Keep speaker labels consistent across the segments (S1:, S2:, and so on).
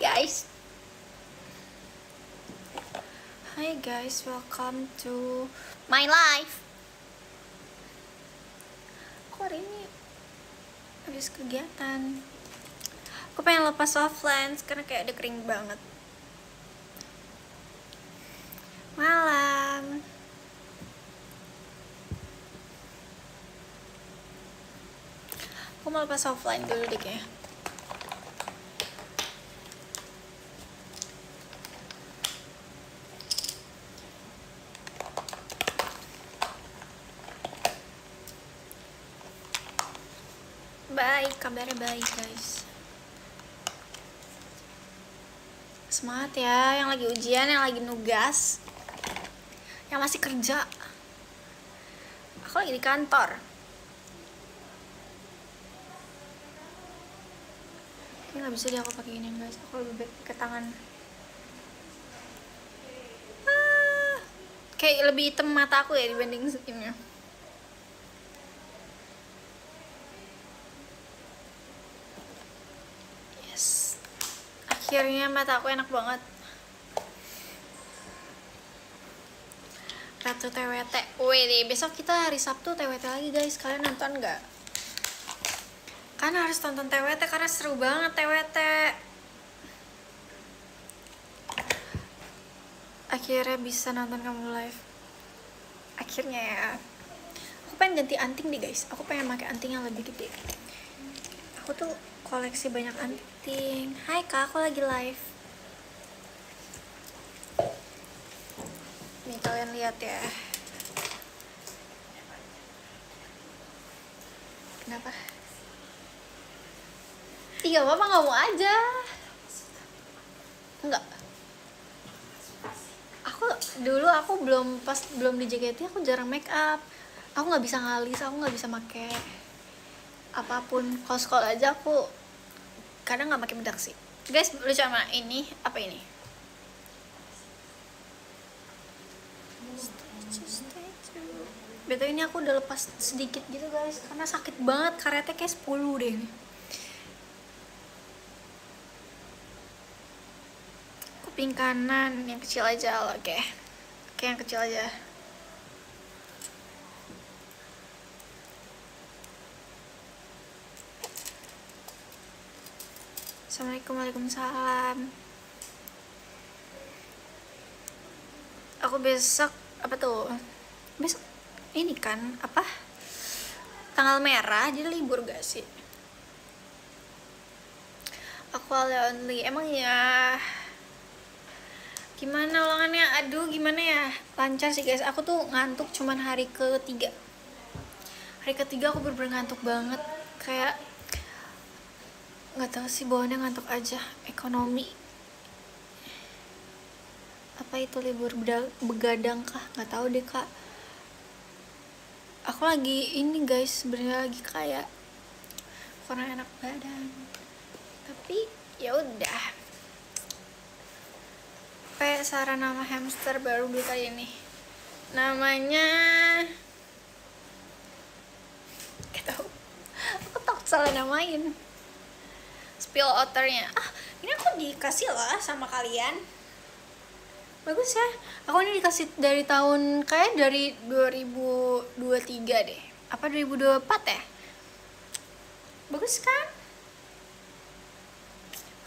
S1: guys. Hi guys, welcome to my life. Aku hari ini habis kegiatan. Aku pengen lepas soft lens karena kayak udah kering banget. Malam. Aku mau lepas soft lens dulu deh kayaknya. Baik, kabarnya baik guys. Semangat ya, yang lagi ujian, yang lagi nugas, yang masih kerja. Aku lagi di kantor. Ini nggak bisa deh aku pakai ini guys. Aku lebih baik pakai tangan. Kayak lebih hitam mata aku ya dibanding ini. Akhirnya mata aku enak banget. Ratu TWT. Wih, besok kita hari Sabtu TWT lagi guys. Kalian nonton nggak? Kan harus tonton TWT karena seru banget TWT. Akhirnya bisa nonton kamu live. Akhirnya ya. Aku pengen ganti anting deh guys. Aku pengen pakai anting yang lebih gede. Aku tuh koleksi banyak anting. Hai kak, aku lagi live. Nih kalian lihat ya. Kenapa? Iya apa nggak mau aja? Enggak. Aku belum di JKT aku jarang make up. Aku nggak bisa ngalis, aku nggak bisa make apapun. Kalau sekolah aja aku kadang nggak pakai bedak sih guys. Lucu sama ini apa ini? Betul, ini aku udah lepas sedikit gitu guys karena sakit banget. Karetnya kayak 10 deh ini. Kuping kanan yang kecil aja. Oke, yang kecil aja. Assalamualaikum, waalaikumsalam. Aku besok apa tuh? Besok ini kan apa? Tanggal merah, jadi libur gak sih? Aku only. Emang ya? Gimana ulangannya? Aduh, gimana ya? Lancar sih guys. Aku tuh ngantuk cuman hari ketiga. Hari ketiga aku bener-bener ngantuk banget. Kayak nggak tahu sih, bawaannya ngantuk aja. Ekonomi apa itu libur begadang kah, nggak tahu deh kak. Aku lagi ini guys, sebenarnya lagi kayak kurang enak badan, tapi ya udah. Kayak saran nama hamster baru beli kali ini, namanya nggak tahu. Aku takut salah namain. Spill otternya. Ini aku dikasih lah sama kalian. Bagus ya. Aku ini dikasih dari tahun kayak dari 2023 deh. Apa 2024 ya? Bagus kan?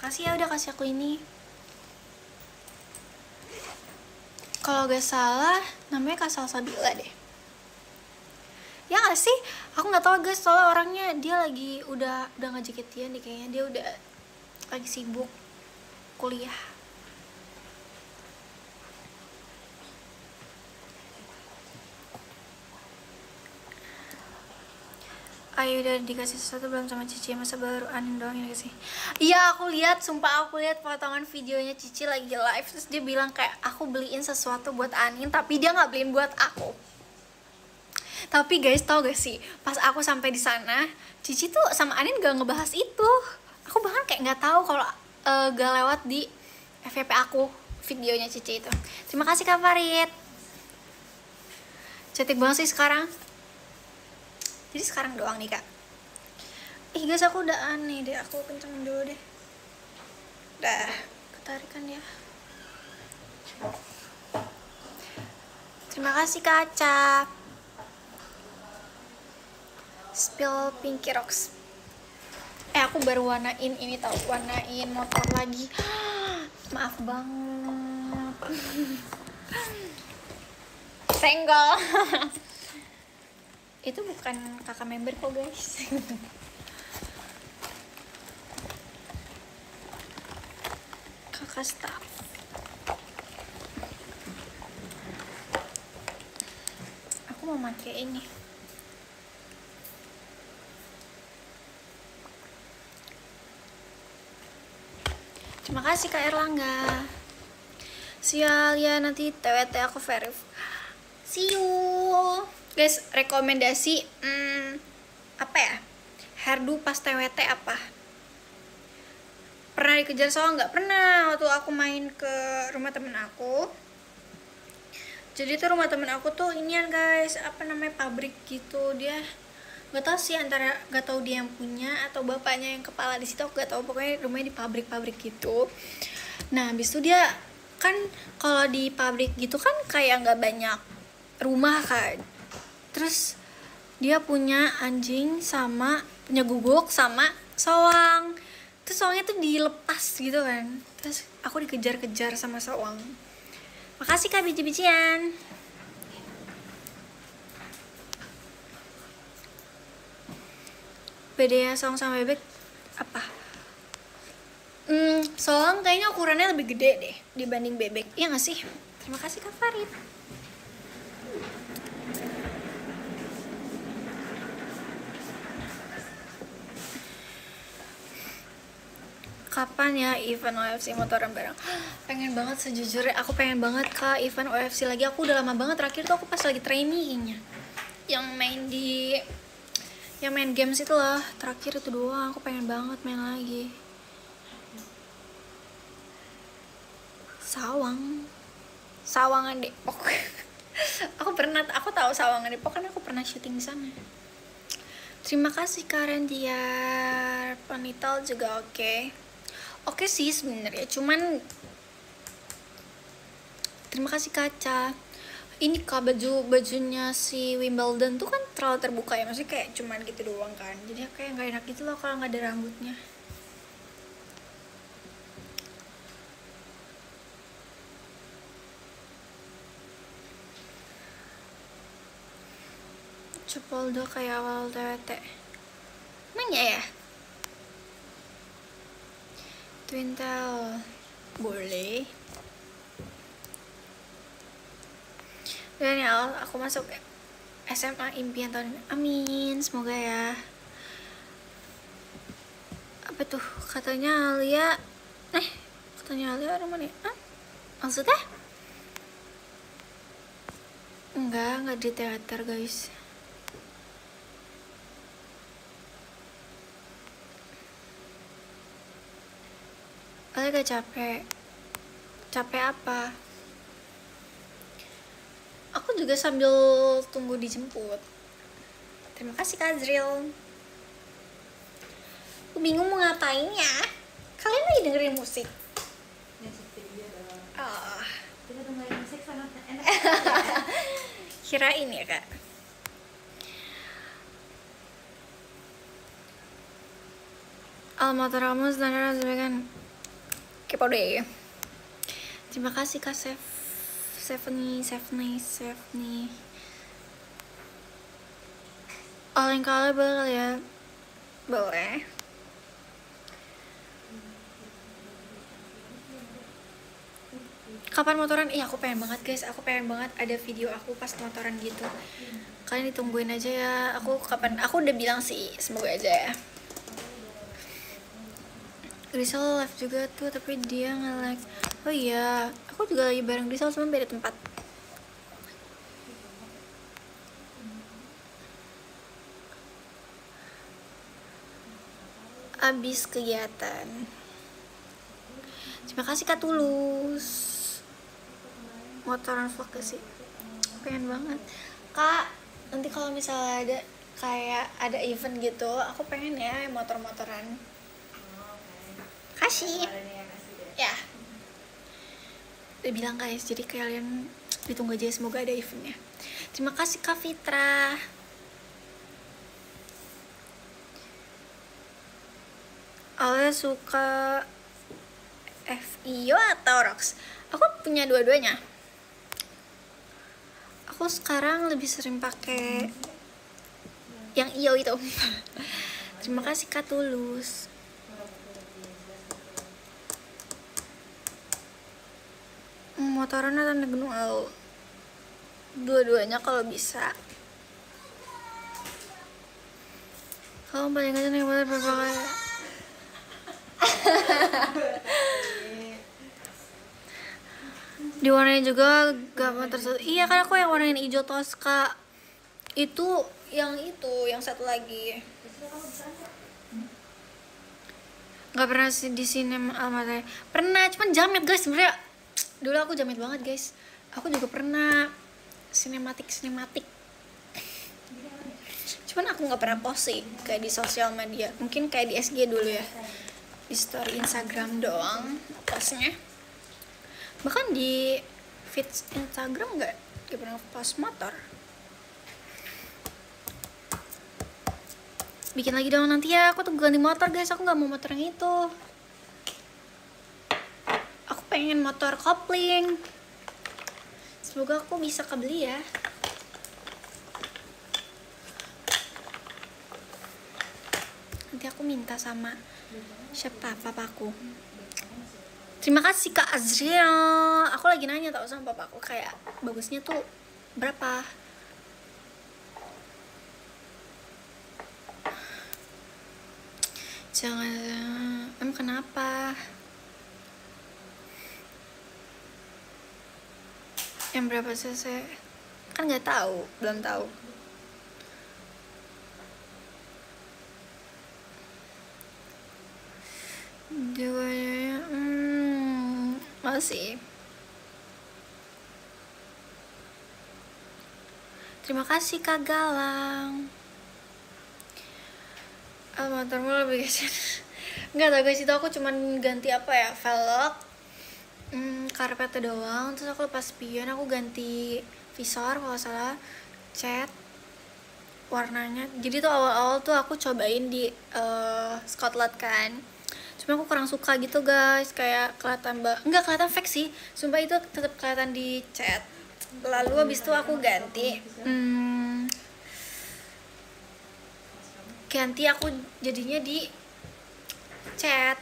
S1: Kasih ya, udah kasih aku ini. Kalau gak salah namanya Kak Salsabila deh. Ya gak sih? Aku nggak tahu guys, soalnya orangnya dia lagi udah ngajak-jatian deh kayaknya. Dia udah lagi sibuk kuliah. Ayu udah dikasih sesuatu belum sama Cici? Masa baru Anin doang yang dikasih? Iya, aku lihat, sumpah aku lihat potongan videonya Cici lagi live, terus dia bilang kayak aku beliin sesuatu buat Anin, tapi dia nggak beliin buat aku. Tapi guys, tau gak sih, pas aku sampai di sana, Cici tuh sama Anin gak ngebahas itu. Aku bahkan kayak nggak tahu kalau gak lewat di FYP aku videonya Cici itu. Terima kasih Kak Farid. Cantik banget sih sekarang. Jadi sekarang doang nih kak. Guys, aku udah aneh deh, aku kenceng dulu deh. Dah, ketarikan ya. Terima kasih Kak Acap. Spill Pinky Rocks. Aku baru warnain ini tau, warnain motor lagi. Maaf banget. Senggol. Itu bukan kakak member kok guys. Kakak staff. Aku mau pakai ini. Terima kasih Kak Erlangga. Sial ya, nanti TWT aku verif. See you guys. Rekomendasi apa ya, hairdo pas TWT apa? Pernah dikejar soal nggak? Pernah, waktu aku main ke rumah temen aku. Jadi tuh rumah temen aku tuh inian guys, apa namanya, pabrik gitu. Dia nggak tahu sih, antara nggak tahu dia yang punya atau bapaknya yang kepala di situ, aku nggak tahu, pokoknya rumahnya di pabrik gitu. Nah habis itu dia kan, kalau di pabrik gitu kan kayak nggak banyak rumah kan, terus dia punya anjing sama punya guguk sama soang, terus soangnya tuh dilepas gitu kan, terus aku dikejar-kejar sama soang. Makasih Kak biji-bijian. Bedanya soang sama bebek apa? Soang kayaknya ukurannya lebih gede deh dibanding bebek, iya gak sih? Terima kasih Kak Farid. Kapan ya event OFC motoran bareng? Pengen banget, sejujurnya aku pengen banget Kak event OFC lagi. Aku udah lama banget, terakhir tuh aku pas lagi trainingnya, yang main games itu loh, terakhir itu doang. Aku pengen banget main lagi. Sawangan Depok. aku tahu Sawangan Depok kan aku pernah syuting di sana. Terima kasih Karen Diar. Ponytail juga oke sih sebenarnya, cuman terima kasih Kaca. Ini Kak, bajunya si Wimbledon tuh kan terlalu terbuka ya, maksudnya kayak cuman gitu doang kan, jadi kayak nggak enak gitu loh kalau nggak ada rambutnya. Cepoldo kayak awal TWT. Nanya ya? Twintel boleh. Dan ya aku masuk SMA impian tahun ini. Amin, semoga ya. Apa tuh katanya Alia? Katanya Alia ada mana ya? Maksudnya? Enggak di teater guys. Alia gak capek. Capek apa? Aku juga sambil tunggu dijemput. Terima kasih Kak Azril. Aku bingung mau ngapain ya. Kalian lagi dengerin musik?
S2: Kita dengerin musik sangat enak.
S1: Kirain ya Kak. Almotor kamu standar kan kepo deh. Terima kasih Kak Stephanie. All in color boleh ya? Boleh. Kapan motoran? Iya aku pengen banget guys, aku pengen banget ada video aku pas motoran gitu. Kalian ditungguin aja ya. Aku udah bilang sih, semoga aja ya. Grisel live juga tuh, tapi dia nge-like. Oh iya, aku juga lagi bareng Grisel, cuma beda tempat. Abis kegiatan. Terima kasih Kak Tulus. Motoran vlog sih, pengen banget Kak. Nanti kalau misalnya ada kayak ada event gitu, aku pengen ya motor-motoran. Kasih. Ya, udah bilang guys, jadi kalian ditunggu aja, semoga ada eventnya. Terima kasih Kak Fitra. Awalnya suka FIO atau Rox? Aku punya dua-duanya. Aku sekarang lebih sering pakai yang IO itu. Terima kasih Kak Tulus. Motoran atau naik gunung? Dua-duanya kalau bisa. Kamu paling gak naik motor berapa kali? Diwarnain juga gambar tersebut. Iya kan aku yang warnain hijau Tosca. Itu yang satu lagi. Gak pernah di sini Almaty. Pernah, cuman jamet guys sebenarnya. Dulu aku jamet banget guys. Aku juga pernah sinematik. Cuman aku nggak pernah post sih kayak di sosial media. Mungkin kayak di SG dulu ya, di story Instagram doang postnya. Bahkan di feed Instagram nggak pernah post motor. Bikin lagi dong nanti ya, aku tuh ganti motor guys. Aku nggak mau motor yang itu. Aku pengen motor kopling. Semoga aku bisa kebeli ya. Nanti aku minta sama siapa, papaku. Terima kasih Kak Azriel. Aku lagi nanya tau sama papaku kayak bagusnya tuh berapa. Jangan, emang kenapa? Yang berapa cc? Kan nggak tahu, belum tahu. Juga masih. Terima kasih Kak Galang. Motormu lebih kecil. Nggak tau guys, itu aku cuman ganti apa ya, velg, karpetnya doang. Terus aku lepas spion, aku ganti visor kalau salah, cat warnanya. Jadi tuh awal-awal tuh aku cobain di Scotland kan, cuma aku kurang suka gitu guys, kayak kelihatan nggak kelihatan fake sih, sumpah itu tetap kelihatan di cat. Lalu habis itu aku ganti aku jadinya di cat,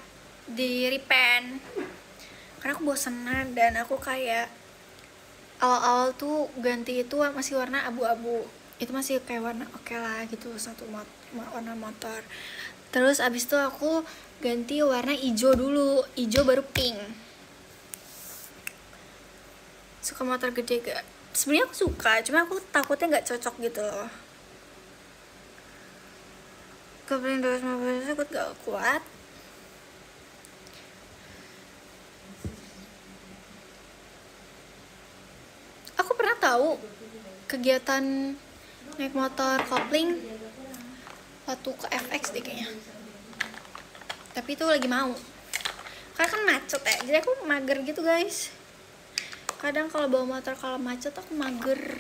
S1: di repaint, karena aku bosenan. Dan aku kayak awal-awal tuh ganti itu masih warna abu-abu, itu masih kayak warna oke lah gitu, satu warna motor. Terus abis itu aku ganti warna hijau dulu, hijau baru pink. Suka motor gede gak? Sebenarnya aku suka, cuma aku takutnya nggak cocok gitu loh. Kopling 250 takut gak kuat. Aku pernah tahu kegiatan naik motor kopling waktu ke FX deh kayaknya, tapi itu lagi mau, karena kan macet ya, jadi aku mager gitu guys. Kadang kalau bawa motor kalau macet aku mager.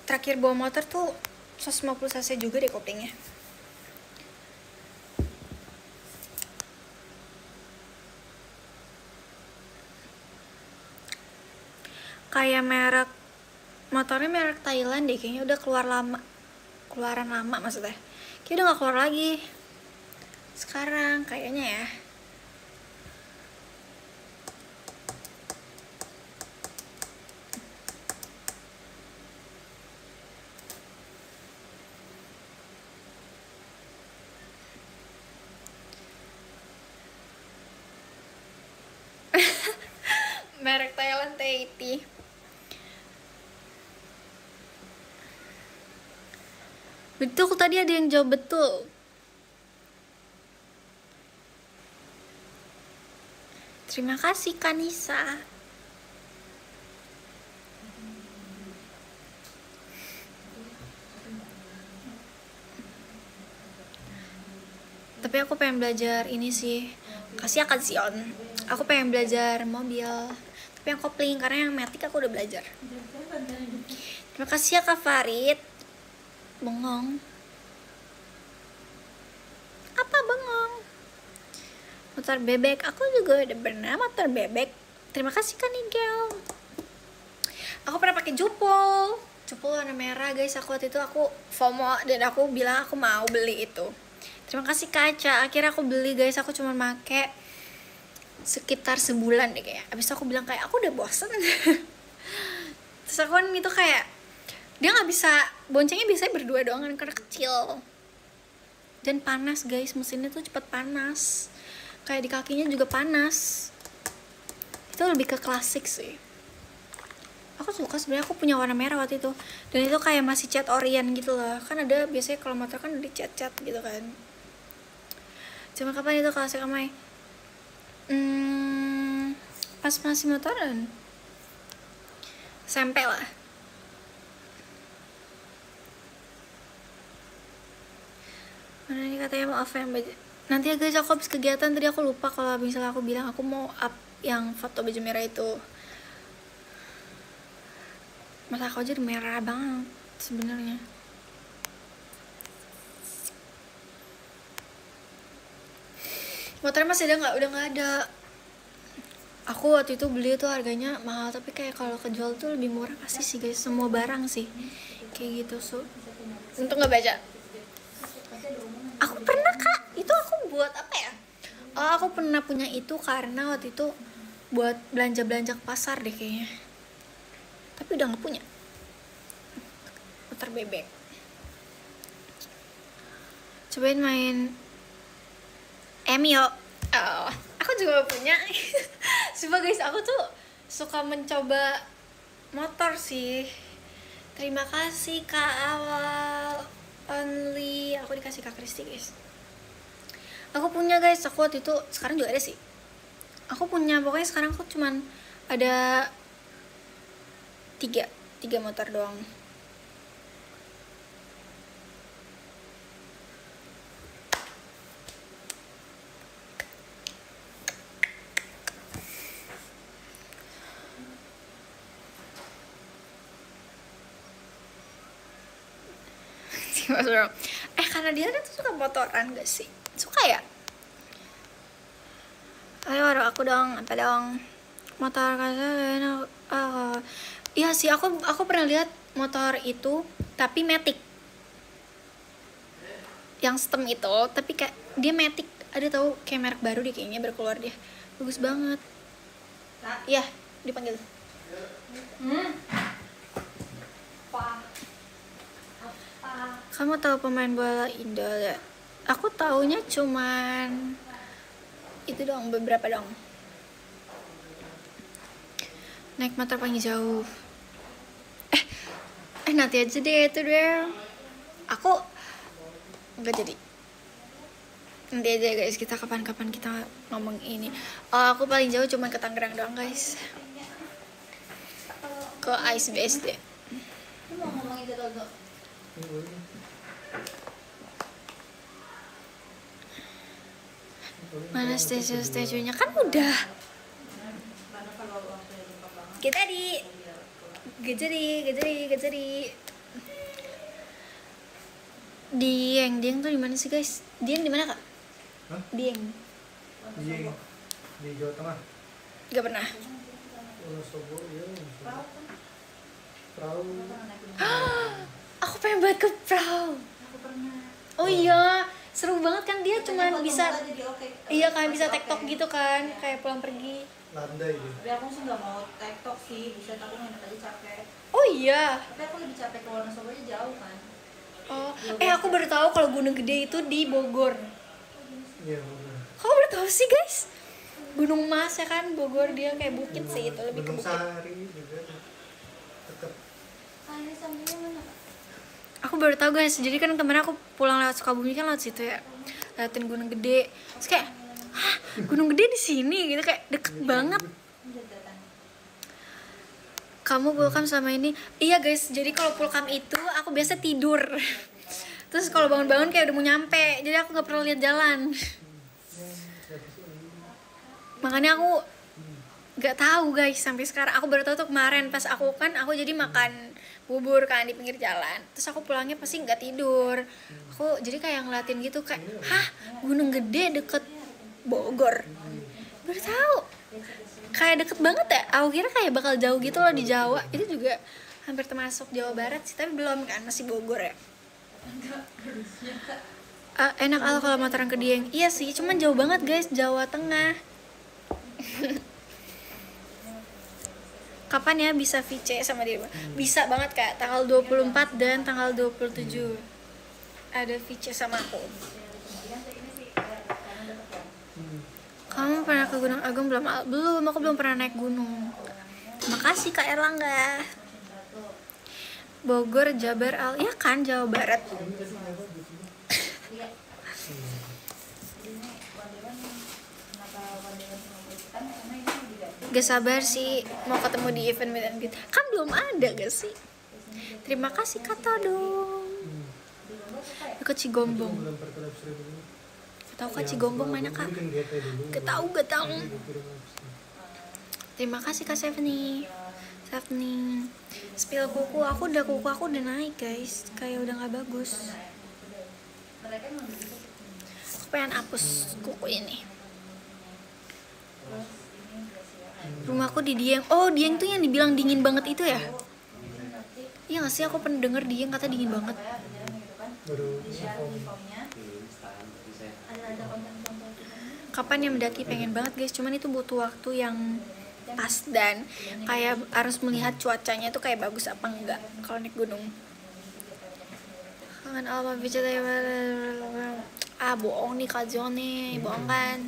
S1: Terakhir bawa motor tuh 150 cc juga deh koplingnya. Kayak merek motornya merek Thailand deh kayaknya, udah keluaran lama maksudnya, kayak udah gak keluar lagi sekarang kayaknya ya. Merek Thailand T80. Betul, tadi ada yang jawab betul. Terima kasih Kanisa. Tapi aku pengen belajar ini sih, kasih aku pengen belajar mobil, tapi yang kopling, karena yang matic aku udah belajar. Terima kasih ya Kak Farid. Bengong apa bengong? Motor bebek, aku juga udah pernah motor bebek. Terima kasih Kak Nigel. Aku pernah pakai jupol warna merah guys. Aku waktu itu aku FOMO dan aku bilang aku mau beli itu. Terima kasih Kaca. Akhirnya aku beli guys. Aku cuma make sekitar sebulan deh kayak. Abis itu aku bilang kayak aku udah bosen. Terus aku kan itu kayak dia nggak bisa boncengnya, biasanya berdua doang kan karena kecil dan panas guys. Mesinnya tuh cepet panas, kayak di kakinya juga panas. Itu lebih ke klasik sih. Aku suka sebenarnya. Aku punya warna merah waktu itu dan itu kayak masih cat orient gitu lah. Kan ada biasanya kalau motor kan udah cat gitu kan. Cuma kapan itu klasik Amai? Pas masih motoran SMP lah. Mana ini katanya mau up yang baju. Nanti ya guys, aku habis kegiatan tadi aku lupa kalau misalnya aku bilang aku mau up yang foto baju merah itu. Masa aku aja merah banget sebenarnya. Motornya masih ada nggak? Udah nggak ada. Aku waktu itu beli tuh harganya mahal, tapi kayak kalau kejual tuh lebih murah pasti sih guys. Semua barang sih kayak gitu. So untuk nggak baca. Aku pernah Kak, itu aku buat apa ya? Oh, aku pernah punya itu karena waktu itu buat belanja ke pasar deh kayaknya. Tapi udah nggak punya. Motor bebek. Cobain main Emio. Oh, aku juga punya. Coba guys, aku tuh suka mencoba motor sih. Terima kasih Kak Awal. Only aku dikasih Kak Kristi guys. Aku punya guys, aku waktu itu, sekarang juga ada sih. Aku punya, pokoknya sekarang aku cuman ada tiga motor doang. Karena dia tuh suka motoran gak sih? Suka ya? Ayo aku dong, apa dong? Motor kasar. Iya sih, aku pernah lihat motor itu tapi matic. Yang stem itu, tapi kayak dia matic. Ada tahu kayak merek baru deh kayaknya berkeluar dia. Bagus banget. Iya, dipanggil. Kamu tahu pemain bola Indo ya? Aku taunya cuman itu dong, beberapa dong. Naik motor paling jauh. Nanti aja deh itu deh. Aku nggak jadi. Nanti aja guys, kita kapan-kapan kita ngomong ini. Aku paling jauh cuma ke Tangerang doang guys. Ke Ice Base deh.
S2: Lu mau ngomongin itu dong?
S1: Mana statue-nya kan udah. Kita di Gejeri. Dieng tuh di mana sih guys? Dieng di mana Kak?
S3: Hah?
S1: Dieng.
S3: Di Jawa Tengah.
S1: Gak pernah.
S3: Wonosobo, ya. Perahu.
S1: Aku pengen banget ke perahu.
S2: Aku pernah.
S1: Oh iya, seru banget kan dia
S2: Katanya
S1: cuman
S2: foto
S1: bisa.
S2: bola jadi oke.
S1: Iya kan bisa
S2: Oke.
S1: TikTok gitu kan, kayak pulang pergi.
S3: Landai dia.
S2: Tapi aku sih nggak mau TikTok sih, bisa aku nggak tadi capek.
S1: Oh iya.
S2: Tapi aku lebih capek ke Wonosobo aja jauh kan.
S1: Oh, aku baru tahu kalau Gunung Gede itu di Bogor.
S3: Iya, benar.
S1: Kok baru tahu sih guys? Gunung Mas ya kan, Bogor dia kayak bukit sih, itu lebih ke
S3: Gunung
S1: bukit.
S3: Sahari juga tetap.
S2: Ini sambilnya mana?
S1: Aku baru tahu guys, jadi kan kemarin aku pulang lewat Sukabumi kan lewat situ ya, liatin Gunung Gede. Terus kayak, hah, Gunung Gede di sini gitu, kayak deket banget. Kamu pulkam selama ini? Iya guys, jadi kalau pulkam itu aku biasa tidur. Terus kalau bangun-bangun kayak udah mau nyampe, jadi aku nggak pernah lihat jalan. Makanya aku nggak tahu guys sampai sekarang. Aku baru tahu tuh kemarin pas aku jadi makan bubur kan di pinggir jalan. Terus aku pulangnya pasti nggak tidur. Aku jadi kayak ngeliatin gitu kayak, hah, gunung gede deket Bogor. Baru tahu. Kayak deket banget ya. Aku kira kayak bakal jauh gitu loh di Jawa. Itu juga hampir termasuk Jawa Barat sih, tapi belum kan, masih Bogor ya. Enak kalau motoran ke Dieng. Iya sih, cuman jauh banget guys, Jawa Tengah. Kapan ya bisa VC sama dia? Bisa banget Kak, tanggal 24 dan tanggal 27 ada VC sama aku. Kamu pernah ke Gunung Agung belum? Belum, aku belum pernah naik gunung. Terima kasih Kak Erlangga. Bogor, Jabar, ya kan Jawa Barat. Gak sabar sih mau ketemu di event meet and greet. Kan belum ada gak sih? Terima kasih kata dong. Ke Cigombong. Gak tau Kak Cigombong mana Kak? Gak tau. Terima kasih Kak Stephanie. Spill kuku aku udah naik guys. Kayak udah gak bagus. Aku pengen hapus kuku ini. Rumahku di Dieng. Oh, Dieng tuh yang dibilang dingin banget itu ya? Iya gak sih? Aku pernah denger Dieng kata dingin banget. Kapan yang mendaki? Pengen banget guys, cuman itu butuh waktu yang pas dan kayak harus melihat cuacanya tuh kayak bagus apa enggak kalau naik gunung. Kangen Alma bicara bohong nih Kak Joni, bohong kan?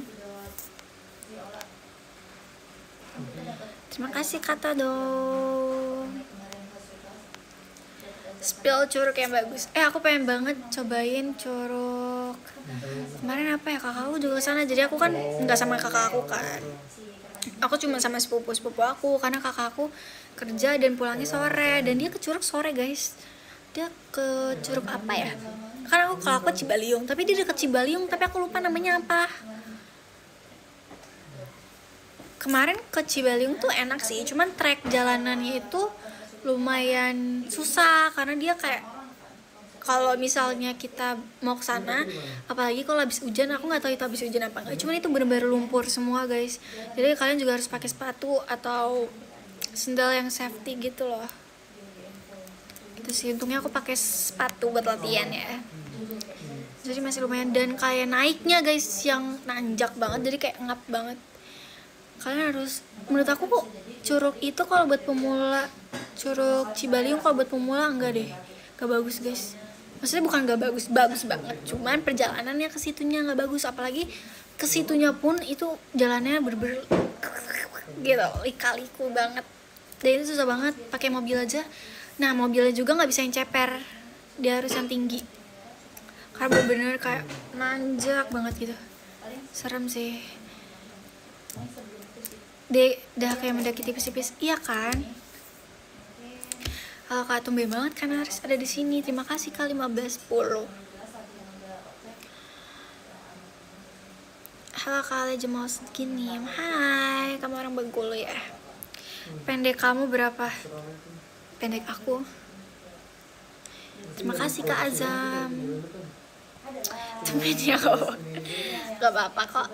S1: Terima kasih kata dong. Spill curug yang bagus. Aku pengen banget cobain curug. Kemarin apa ya, kakakku juga kesana. Jadi aku kan nggak sama kakak aku kan. Aku cuma sama sepupu aku karena kakakku kerja dan pulangnya sore dan dia ke curug sore guys. Dia ke curug apa ya? Karena kalau aku Cibaliung, tapi dia deket Cibaliung tapi aku lupa namanya apa. Kemarin ke Cibaliung tuh enak sih, cuman trek jalanannya itu lumayan susah karena dia kayak kalau misalnya kita mau ke sana, apalagi kalau habis hujan, aku nggak tahu itu habis hujan apa enggak. Cuman itu benar-benar lumpur semua guys. Jadi kalian juga harus pakai sepatu atau sendal yang safety gitu loh. Itu sih untungnya aku pakai sepatu buat latihan ya. Jadi masih lumayan dan kayak naiknya guys yang nanjak banget, jadi kayak ngap banget. Kalian harus, menurut aku kok curug itu kalau buat pemula, curug Cibaliung kalau buat pemula enggak deh, gak bagus guys. Maksudnya bukan gak bagus, bagus banget, cuman perjalanannya ke situnya gak bagus, apalagi ke situnya pun itu jalannya berber gitu, lika-liku banget. Dan itu susah banget pakai mobil aja. Nah mobilnya juga nggak bisa yang ceper, dia harus yang tinggi karena bener-bener kayak nanjak banget gitu, serem sih. Dah kayak mendaki tipis-tipis, iya kan? Kalau Kak tumben banget kan harus ada di sini. Terima kasih Kak 1510. Halo Kak Lejemal segini. Hai, kamu orang Bengkulu ya? Pendek kamu berapa? Pendek aku. Terima kasih Kak Azam. Tumben ya kok. Gak apa-apa kok.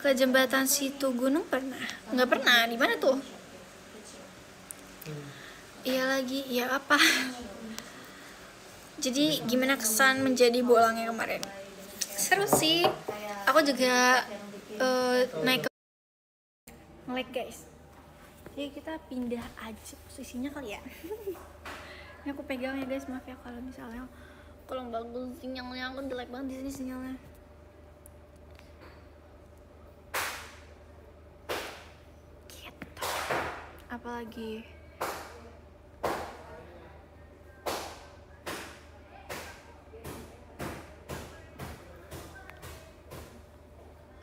S1: Ke jembatan Situ Gunung pernah? Nggak pernah. Di mana tuh? Iya lagi. Iya apa? Jadi gimana kesan menjadi bolangnya kemarin? Seru sih. Aku juga naik ke nge-lag guys. Jadi kita pindah aja posisinya kali ya. Ini aku pegang ya guys, maaf ya kalau misalnya kurang bagus sinyalnya, aku jelek banget di sini sinyalnya. Gitu. Apalagi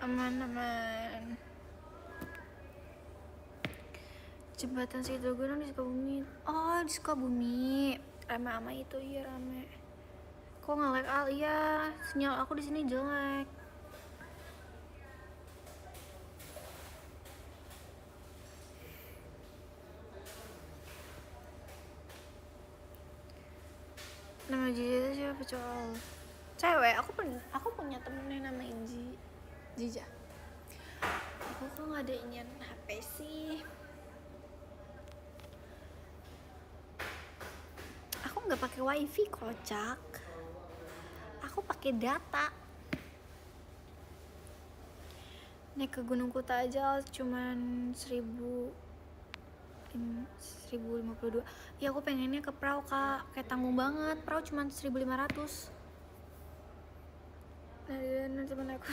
S1: aman-aman. Jembatan Situ Gunung di Sukabumi. Oh, di Sukabumi. Rame ama itu, iya rame. Kok nge-lag ya? Sinyal aku di sini jelek. Nama Jija itu siapa cowok? Cewek. Aku punya temen yang nama Jija. Aku kok nggak ada inian HP sih? Aku nggak pakai wifi, kocak. Aku pakai data. Naik ke Gunung Kuta aja cuman 1052. Ya aku pengennya ke perahu kak, kayak tanggung banget. Perahu cuman 1500. Nah temen aku.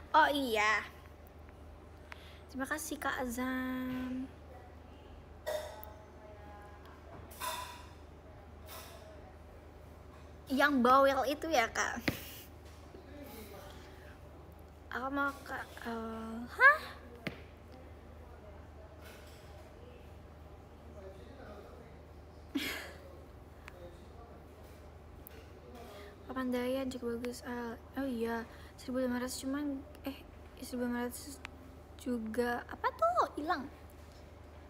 S1: Oh iya, terima kasih Kak Azam. Yang bawel itu ya Kak. Aku mau Kak. Hah? Papandayan juga bagus. Oh iya, 1500 cuman 1500 juga apa tuh hilang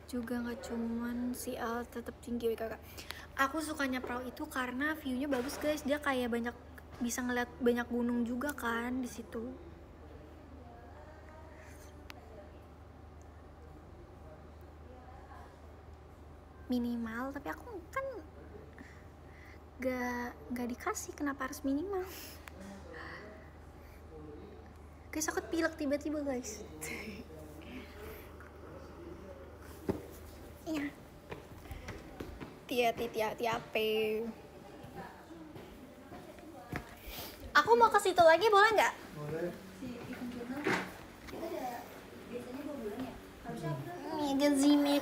S1: juga, nggak cuman si Al tetap tinggi kakak. Aku sukanya perahu itu karena viewnya bagus guys, dia kayak banyak bisa ngeliat banyak gunung juga kan di situ. Minimal, tapi aku kan gak dikasih, kenapa harus minimal? Guys, aku pilek tiba-tiba guys. Iya. Tiape. Aku mau ke situ lagi boleh nggak?
S3: Boleh.
S1: Magazine.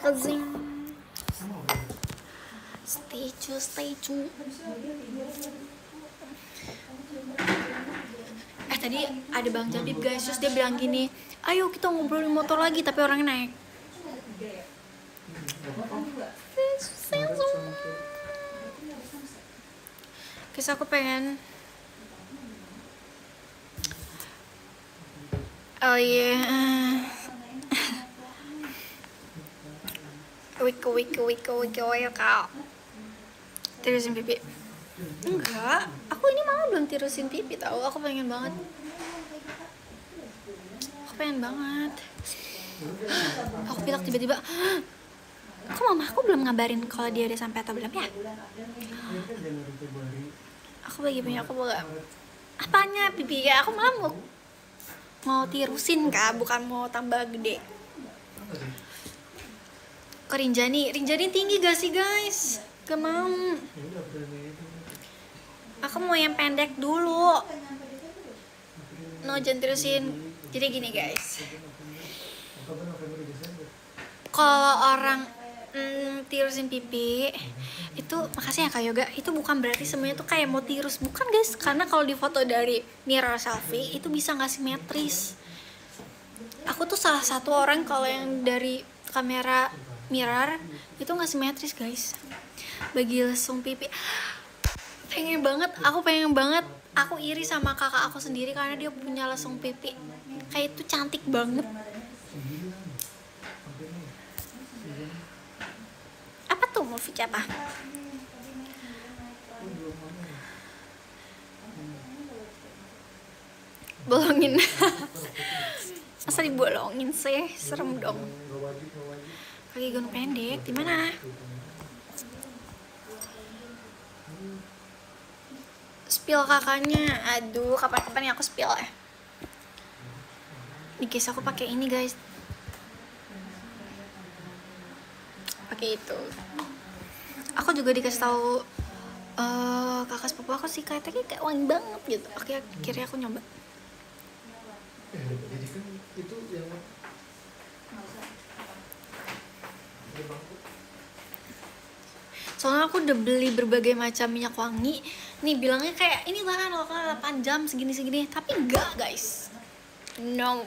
S1: Stay tuned. Tadi ada Bang Jadid guys, terus dia bilang gini, ayo kita ngobrolin motor lagi, tapi orangnya naik. Guys, aku pengen oh iya wik kau tirusin pipi. Enggak, aku ini malah belum tirusin pipi tahu. Aku pengen banget. Aku pilek tiba-tiba. Kok mama aku belum ngabarin kalau dia udah sampai atau belum ya? Aku bagi punya aku boleh. Apanya pipi ya? Aku malah mau tirusin kak, bukan mau tambah gede. Ke Rinjani tinggi gak sih guys? Gak mau. Aku mau yang pendek dulu. No, jangan terusin. Jadi gini guys, kalau orang tirusin pipi itu, makasih ya Kak Yoga, itu bukan berarti semuanya tuh kayak mau tirus, bukan guys. Karena kalau di foto dari mirror selfie itu bisa nggak simetris. Aku tuh salah satu orang kalau yang dari kamera mirror itu nggak simetris guys. Bagi lesung pipi aku pengen banget. Aku iri sama kakak aku sendiri karena dia punya lesung pipi kayak itu, cantik banget. Apa tuh movie apa? Bolongin. Masa dibolongin sih? Serem dong. Kaki gunung pendek di mana? Spill kakaknya. Aduh, kapan-kapan ya aku spill ya. Nih guys, aku pakai ini guys. Pakai itu. Aku juga dikasih tahu kakak sepupu aku sih kayak wangi banget gitu. Akhirnya aku nyoba.
S3: Jadi kan itu yang
S1: Soalnya aku udah beli berbagai macam minyak wangi. Nih bilangnya kayak ini tahan lokal 8 jam segini. Tapi enggak guys. No.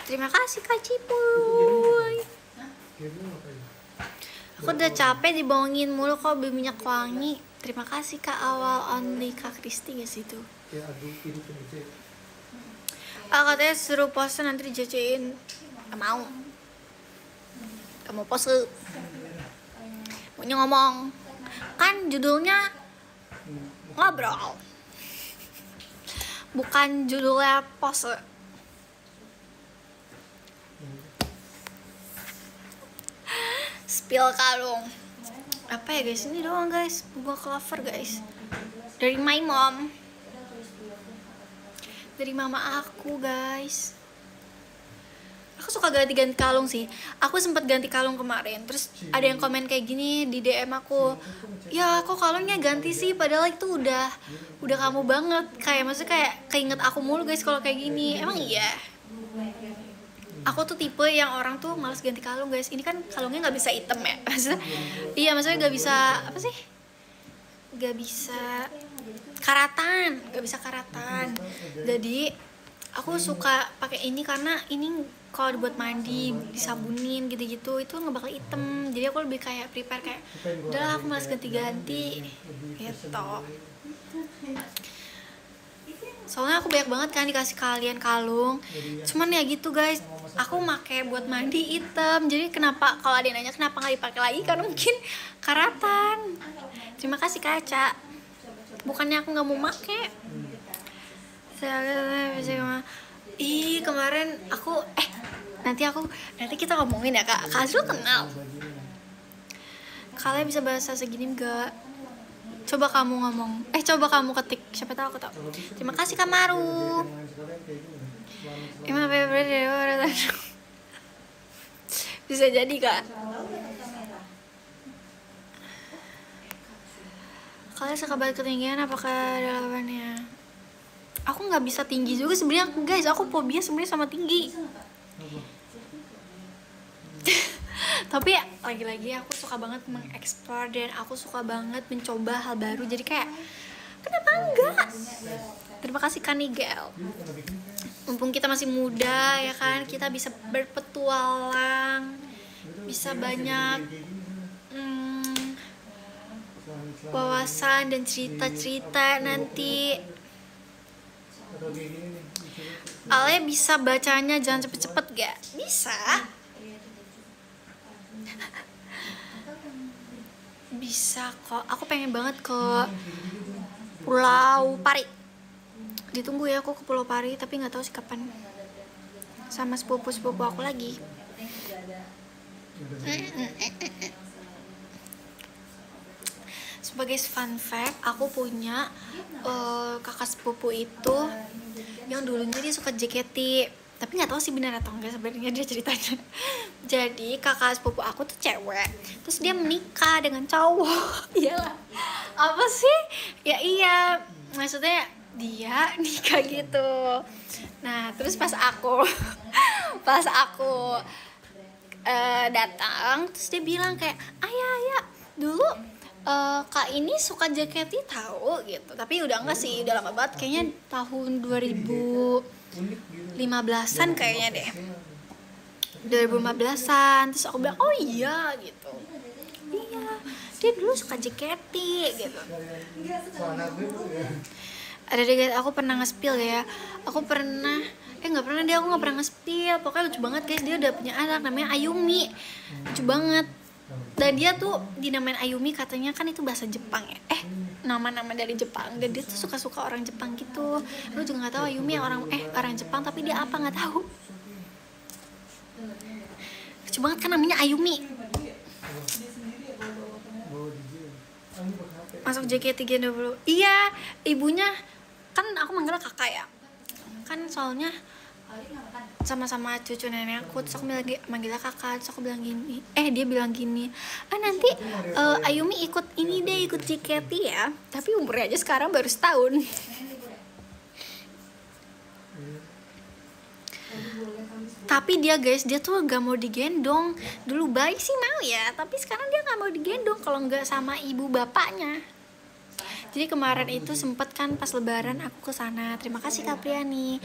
S1: Terima kasih Kak Cipuy.
S3: Kira makanya.
S1: Aku udah capek dibohongin mulu kok beli minyak wangi. Terima kasih Kak Awal only Kak Kristi guys itu.
S3: Ya aduh ini kan aja.
S1: Katanya suruh pose nanti dijajain. Gak mau. Gak mau pose. Maunya ngomong. Kan judulnya ngobrol. Bukan judulnya pose. Spill kalung. Apa ya guys? Ini doang guys. Buah clover guys. Dari my mom. Dari mama aku guys. Aku suka ganti-ganti kalung sih. Aku sempat ganti kalung kemarin. Terus ada yang komen kayak gini di DM aku. Ya kok kalungnya ganti sih? Padahal itu udah kamu banget. Kayak maksudnya kayak keinget aku mulu guys kalau kayak gini. Emang iya. Aku tuh tipe yang orang tuh malas ganti kalung guys. Ini kan kalungnya nggak bisa item ya. Maksudnya, iya maksudnya nggak bisa apa sih? Nggak bisa karatan, nggak bisa karatan. Jadi aku suka pakai ini karena ini kalau dibuat mandi, disabunin gitu-gitu itu nggak bakal item. Jadi aku lebih kayak prepare kayak, udahlah aku malas ganti-ganti gitu. Soalnya aku banyak banget kan dikasih kalian kalung. Cuman ya gitu guys, aku make buat mandi item. Jadi kenapa kalau ada yang nanya kenapa nggak dipakai lagi? Karena mungkin karatan. Terima kasih Kaca. Bukannya aku nggak mau make. Ih kemarin aku nanti kita ngomongin ya Kak. Kak Azrul kenal. Kalian bisa bahasa segini enggak? Coba kamu ngomong. Coba kamu ketik. Siapa tahu aku tahu. Terima kasih Kak Maru. Emang bisa jadi Kak. Kalian suka banget ketinggian apakah ada lawannya? Aku nggak bisa tinggi juga sebenarnya guys. Aku fobia sebenarnya sama tinggi. Tapi lagi-lagi aku suka banget mengeksplor dan aku suka banget mencoba hal baru. Jadi kayak kenapa enggak? Terima kasih Kanigel. Mumpung kita masih muda ya kan, kita bisa berpetualang, bisa banyak wawasan dan cerita-cerita nanti. Ale bisa bacanya jangan cepet-cepet gak? Bisa. Bisa kok. Aku pengen banget ke Pulau Pari. Ditunggu ya aku ke Pulau Pari, tapi nggak tahu sih kapan. Sama sepupu-sepupu aku lagi. Sebagai fun fact, aku punya kakak sepupu itu yang dulunya dia suka JKT, tapi nggak tahu sih benar atau enggak sebenarnya dia ceritanya. Jadi kakak sepupu aku tuh cewek, terus dia menikah dengan cowok. Iyalah, apa sih? Ya iya, maksudnya dia nikah gitu. Nah terus pas aku datang, terus dia bilang kayak ayah dulu Kak ini suka JKT tahu gitu, tapi udah enggak sih, udah lama banget kayaknya tahun 2015-an kayaknya deh, 2015-an. Terus aku bilang oh iya gitu, iya dia dulu suka JKT gitu. Ada deh guys, aku pernah nge-spill ya, aku nggak pernah nge-spill. Pokoknya lucu banget guys, dia udah punya anak namanya Ayumi, lucu banget. Dan dia tuh dinamain Ayumi, katanya kan itu bahasa Jepang ya, nama-nama dari Jepang. Dan dia tuh suka-suka orang Jepang gitu. Aku juga nggak tahu Ayumi orang Jepang, tapi dia apa nggak tahu. Lucu banget kan namanya Ayumi. Masuk JKT30. Iya, ibunya kan aku manggilnya kakak ya. Kan soalnya sama-sama cucu nenek aku, terus aku manggilnya kakak. Terus aku bilang gini, dia bilang gini, nanti Ayumi ikut JKT ya, tapi umurnya aja sekarang baru setahun. Tapi dia guys, dia tuh gak mau digendong. Dulu baik sih mau ya, tapi sekarang dia gak mau digendong kalau nggak sama ibu bapaknya. Jadi kemarin itu sempet kan pas lebaran aku kesana. Terima kasih Kak Priani.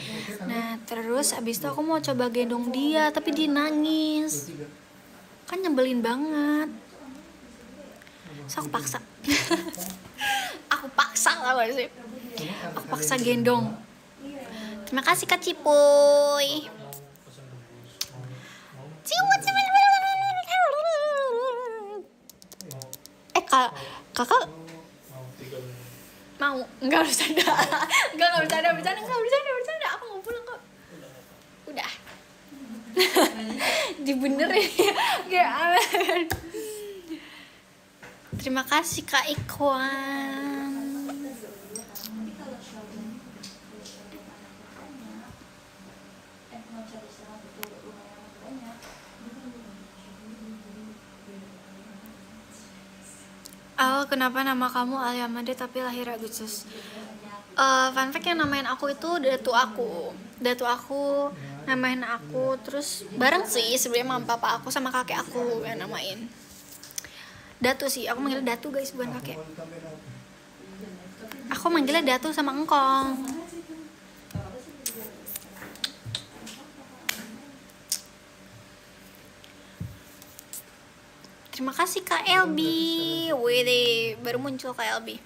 S1: Nah terus abis itu aku mau coba gendong dia, tapi dia nangis. Kan nyebelin banget. So aku paksa. Aku paksa lah sih. Aku paksa gendong. Terima kasih Kak Cipuy. Kakak mau? Enggak bercanda. Enggak bercanda. Aku mau pulang kok. Udah. Dibenerin ya. Terima kasih Kak Ikwan. Al, kenapa nama kamu Alia Made tapi lahir Agustus? Fun fact yang namain aku itu datu aku namain aku, terus bareng sih sebenarnya mama papa aku sama kakek aku yang namain Datu sih. Aku manggilnya Datu guys, bukan kakek. Aku manggilnya Datu sama engkong. Terima kasih Kak Elbi. Wede, baru muncul Kak Elbi.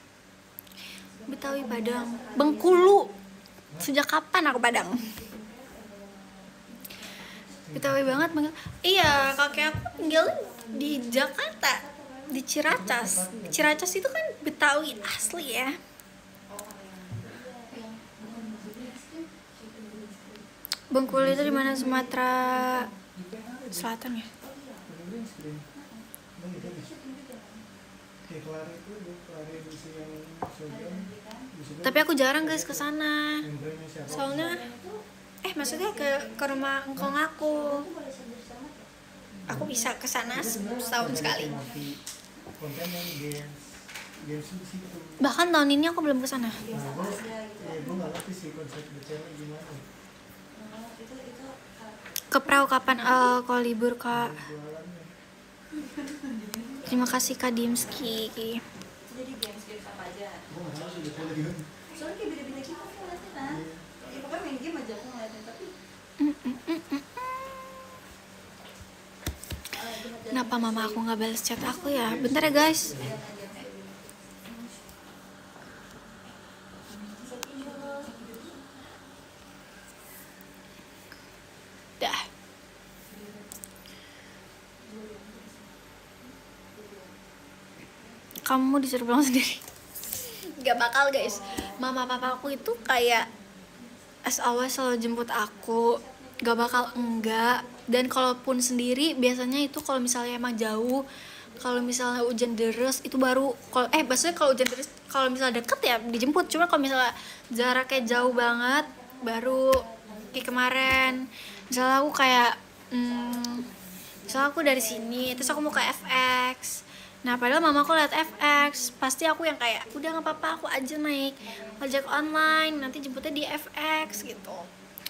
S1: Betawi Padang, Bengkulu. Sejak kapan aku Padang? Betawi banget manggil. Iya, kakek aku tinggal di Jakarta, di Ciracas. Ciracas itu kan Betawi asli ya. Bengkulu itu di mana? Sumatera Selatan ya? Tapi aku jarang guys ke sana. Soalnya maksudnya ke rumah engkong aku. Aku bisa ke sana setahun sekali. Bahkan tahun ini aku belum ke sana. Ke perahu kapan kalau libur Kak? Terima kasih Kak Dimski.
S2: Jadi games apa aja. Soalnya kayak beda-beda gitu aku ngeliatin kan. Ya pokoknya main game aja aku ngeliatin, tapi
S1: Kenapa mama aku nggak balas chat aku ya? Bentar ya guys. Dah. Kamu disuruh pulang sendiri? Gak bakal guys. Mama papa aku itu kayak as always selalu jemput aku. Gak bakal enggak. Dan kalaupun sendiri biasanya itu kalau misalnya emang jauh, kalau misalnya hujan deras itu baru maksudnya kalau hujan deras, kalau misalnya deket ya dijemput. Cuma kalau misalnya jaraknya jauh banget baru kayak kemarin. Misalnya aku kayak misalnya aku dari sini terus aku mau ke FX. Nah padahal mama aku liat FX, pasti aku yang kayak udah nggak apa-apa, aku aja naik ojek online, nanti jemputnya di FX gitu.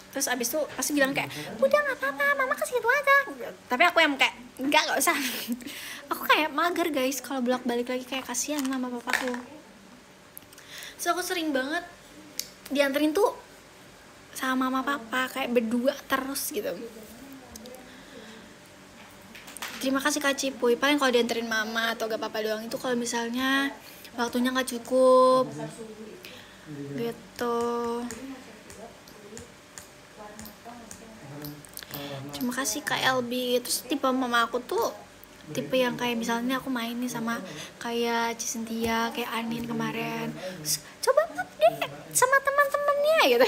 S1: Terus abis itu pasti bilang kayak udah nggak apa-apa, mama ke situ aja. Tapi aku yang kayak nggak usah. Aku kayak mager guys kalau bolak-balik lagi, kayak kasihan mama papaku. So aku sering banget dianterin tuh sama mama papa, kayak berdua terus gitu. Terima kasih Kak Cipuy. Paling kalau dianterin mama atau gak papa doang itu kalau misalnya waktunya gak cukup gitu. Terima kasih Kak LB. Terus tipe mama aku tuh tipe yang kayak misalnya aku main nih sama kayak Cisentia, kayak Anin kemarin, coba update sama teman-temannya gitu.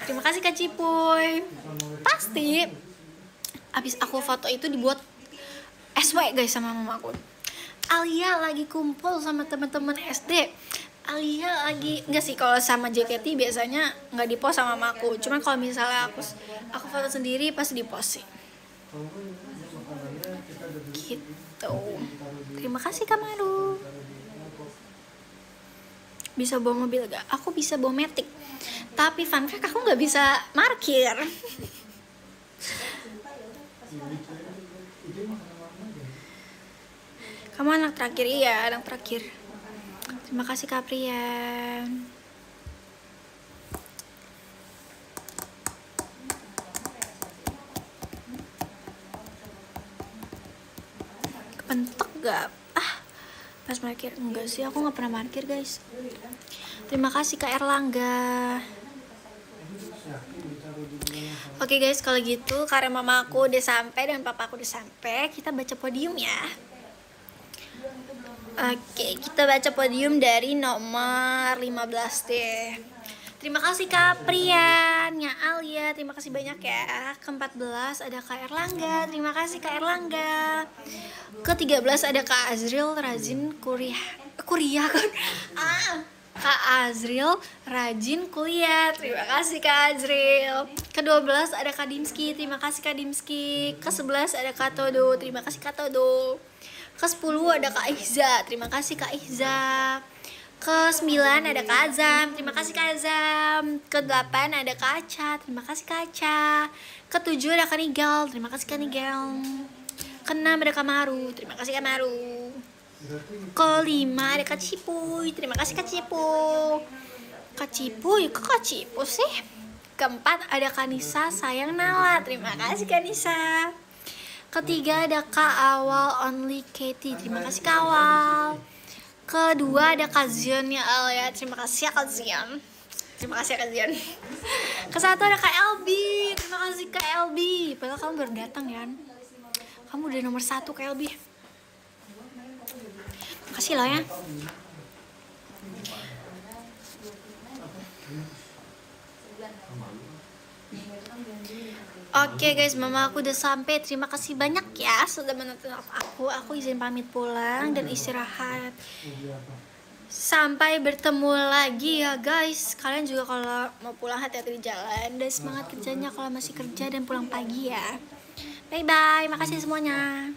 S1: Terima kasih Kak Cipuy. Pasti abis aku foto itu dibuat SW guys sama mama aku. Alia lagi kumpul sama teman-teman SD. Alia lagi nggak sih, kalau sama JKT biasanya nggak dipost sama mamaku. Cuman kalau misalnya aku foto sendiri pasti dipost sih. Gitu. Terima kasih Kak Maru. Bisa bawa mobil gak? Aku bisa bawa Matic. Tapi fun fact aku nggak bisa parkir. Kamu anak terakhir? Iya, anak terakhir. Terima kasih Kak Prian. kepentok gak? Pas parkir enggak sih, aku nggak pernah parkir guys. Terima kasih Kak Erlangga. Oke guys, kalau gitu karena mama aku udah sampai dan papa aku udah sampai, kita baca podium ya. Oke, kita baca podium dari nomor 15 deh. Terima kasih Kak Prian, Alia, terima kasih banyak ya. Ke-14 ada Kak Erlangga, terima kasih Kak Erlangga. Ke-13 ada Kak Azril Rajin kuliah kan? Kak Azril rajin kuliah, terima kasih Kak Azril. Ke-12 ada Kak Dimski, terima kasih Kak Dimski. Ke-11 ada Kak Todo, terima kasih Kak Todo. Ke-10 ada Kak Ihza, terima kasih Kak Ihza. Ke-9 ada Kak Azam, terima kasih Kak Azam. Ke-8 ada Kak Aca, terima kasih Kak Aca. Ke-7 ada Kak Nigel, terima kasih Kak Nigel. Ke-6 ada Kak Maru, terima kasih Kak Maru. Ke-5 ada Kak Cipuy, terima kasih Kak Cipuy. Kak Cipuy, kok Kak Cipuy sih? Ke-4 ada Kak Nisa sayang Nala, terima kasih Kak Nisa. Ke-3 ada Kak Awal Only Katie, terima kasih Kak Awal. Ke-2 ada Kak Zion ya Alia, terima kasih ya Kak Zion. Terima kasih ya Kak Zion. Ke-1 ada Kak Elbi, terima kasih Kak Elbi. Padahal kamu baru datang ya. Kamu udah nomor 1 Kak Elbi. Makasih loh ya. Oke guys, mama aku udah sampai. Terima kasih banyak ya sudah menonton aku. Aku izin pamit pulang dan istirahat. Sampai bertemu lagi ya guys. Kalian juga kalau mau pulang hati-hati di jalan dan semangat kerjanya kalau masih kerja dan pulang pagi ya. Bye bye, makasih semuanya.